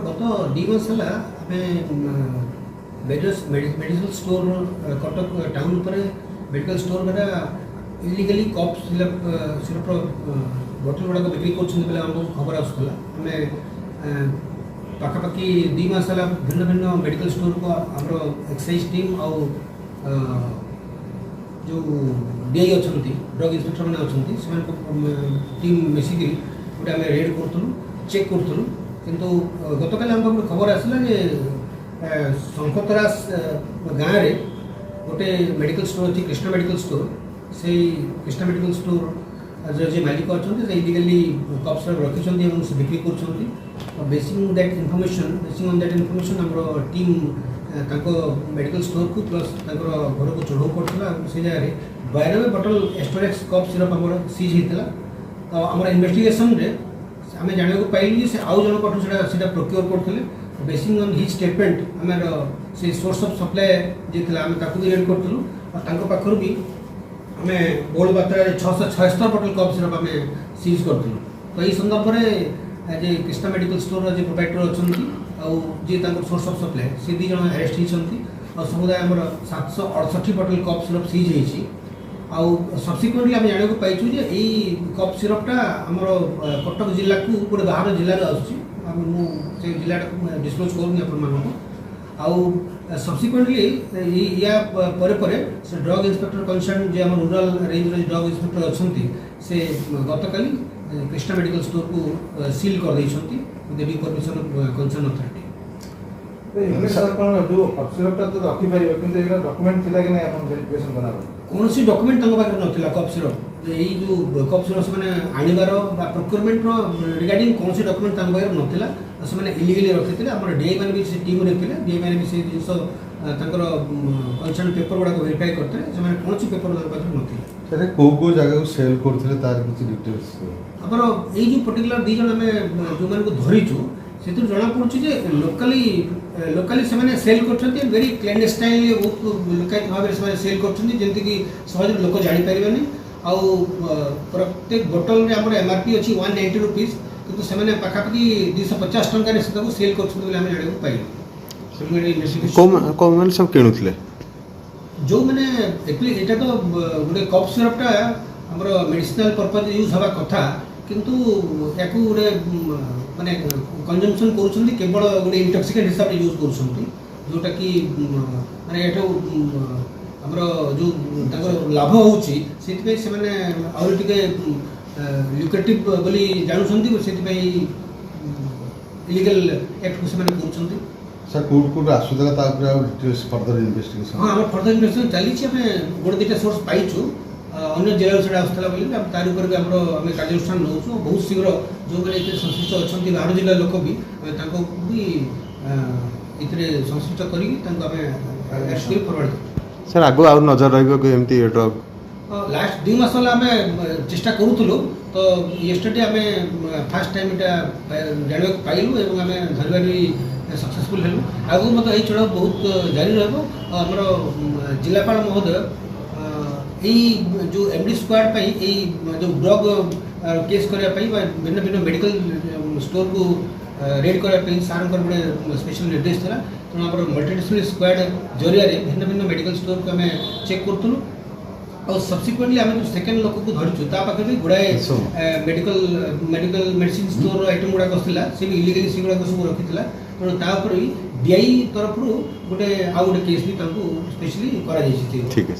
गत 2 वर्ष है मेडिकल स्टोर कटक टाउन पर मेडिकल स्टोर मेरा इलिगली कप सिरप बोतल गुड़ाक बिक्री कर खबर आसूला आम पाखापाखि 2 मास है भिन्न भिन्न मेडिकल स्टोर को आम एक्साइज टीम आउ जो डीआई अच्छा ड्रग इन्स्पेक्टर मैंने अच्छा टीम मिसिक गोटे आम रेड करूँ चेक करूँ किंतु गत काली आम गोटे खबर आसला जे शंखतरास गाँव में गोटे मेडिकल स्टोर अच्छी कृष्णा मेडिकल स्टोर से कृष्णा मेडिकल स्टोर जो मालिक अच्छा से इलिगली कप सिरप रखी से बिक्री कर बेसिंग ऑन दैट इनफॉरमेशन आम टीम मेडिकल स्टोर को प्लस घर को चढ़ाऊ पड़ा से जगह 92 बटल एस्टोरेक्स कप सिरप आम सीज होता तो आम इन्वेस्टिगेशन आम जाना पाइलु से आउ जन पटू से प्रोक्योर करते बेसिंग ऑन हिज स्टेटमेंट आम से सोर्स ऑफ सप्लाई जी आम भी रेड करूँ और पाखर भी आम बहुल मात्रा 676 बटल कप सिरप आम सीज करूँ तो यही संदर्भ में जे कृष्णा मेडिकल स्टोर जो प्रोप्राइटर अच्छा जी सोर्स ऑफ सप्लाई से 2 जन अरेस्ट होती समुदाय आम 768 बटल कप सिरप सीज होती आउ सब्सिक्वेंटली आम जाना पाइचु जे यही कप सिरपटा आमर कटक जिला को गोटे बाहर जिले से जिला डिस्क्लोज करूँ आउ सब्सिक्वेंटली या परे से ड्रग इन्स्पेक्टर कंसर्न जो आम रूरल रेंज ड्रग इन्स्पेक्टर अच्छा से गत काली कृष्णा मेडिकल स्टोर को सील कर ड्यू परमिशन कंसर्न अथॉरिटी कौन सी डॉक्यूमेंट नाला कप सिरप यही जो कप सिरप से आणवर प्रोक्योरमेंट रिगार्डिंग कौन सी डॉक्यूमेंट नाला से इलिगली रखी थे आम डीआई मैंने भी टीम रे डीआई मैंने भी से जिस कंसर्न पेपर गुड़ाक वेरीफाई करते कौन सी पेपर नाला को जगह को सेल करते तार कुछ डिटेल्स आमर यही जो पर्टिकुलर 2 जन आम जो धरीचु से जना पड़े लोकाली से सेल कर वेरी क्लैंडस्टाइनली बहुत लोकायत भाव में सेल करमती सहज लोक जापर आउ प्रत्येक बोतल में आम एमआरपी अच्छी 190 रुपीज कितु से पाखापाखि 250 टकर सेल कर सब किणुले जो मैंने एक्चुअली यहाँ तो गोटे कप सिरपटा आमर मेडिसिनाल पर्पज यूज हवा कथा किंतु या गोटे माने कंजम्पशन करुँच केवल गोटे इंटॉक्सिकेंट हिसाब से यूज करुँच जोटा कि माने आमर जो लाभ होची से ल्यूक्रेटिव बोली जानुंट से इलिगल एक्ट को करुँच सर कोर्ट आसूला फर्दर इन्वेस्टिगेशन हाँ आम फर्दर इन्वेस्टिगेशन चली गोटे 2टा सोर्स पाइचु अन्य जिला से आसूला बोली तार आम कार्यानुष्ठान नौ बहुत शीघ्र जो मैंने संश्लिष्ट अच्छा बाहर जिला लोक भी संश्लिष्ट कर फरवर्ड सर आगो आ नजर रही ड्रग लास्ट 2 मास आम चेष्टा करूँ तो येस्टरडे आम फास्ट टाइम यहाँ जाना पाइलु और आम धरबार भी सक्सेसफुल हेलु आगु मत यही चढ़ाऊ बहुत जारी रमर जिलापाल महोदय यही जो एमडी स्क्वाड यही जो ड्रग केस करने भिन्न भिन्न मेडिकल स्टोर को रेड करने सार गोटे स्पेशल निर्देश था तेणु आम मल्टीडिसिप्लिनरी स्क्वाड जरिया भिन्न भिन्न मेडिकल स्टोर को आम चेक करूँ और सब्सिक्वेंटली आम जो सेकेंड लोक को धरीचु पाखे भी गुड़ाए मेडिकल मेडिसिन स्टोर आइटम गुड़ाक आसाला सी भी इलिगली से गुड़ाक सब रखी तेणु तापर भी डीआई तरफ गोटे आउ गोटे केस भी स्पेशली करा।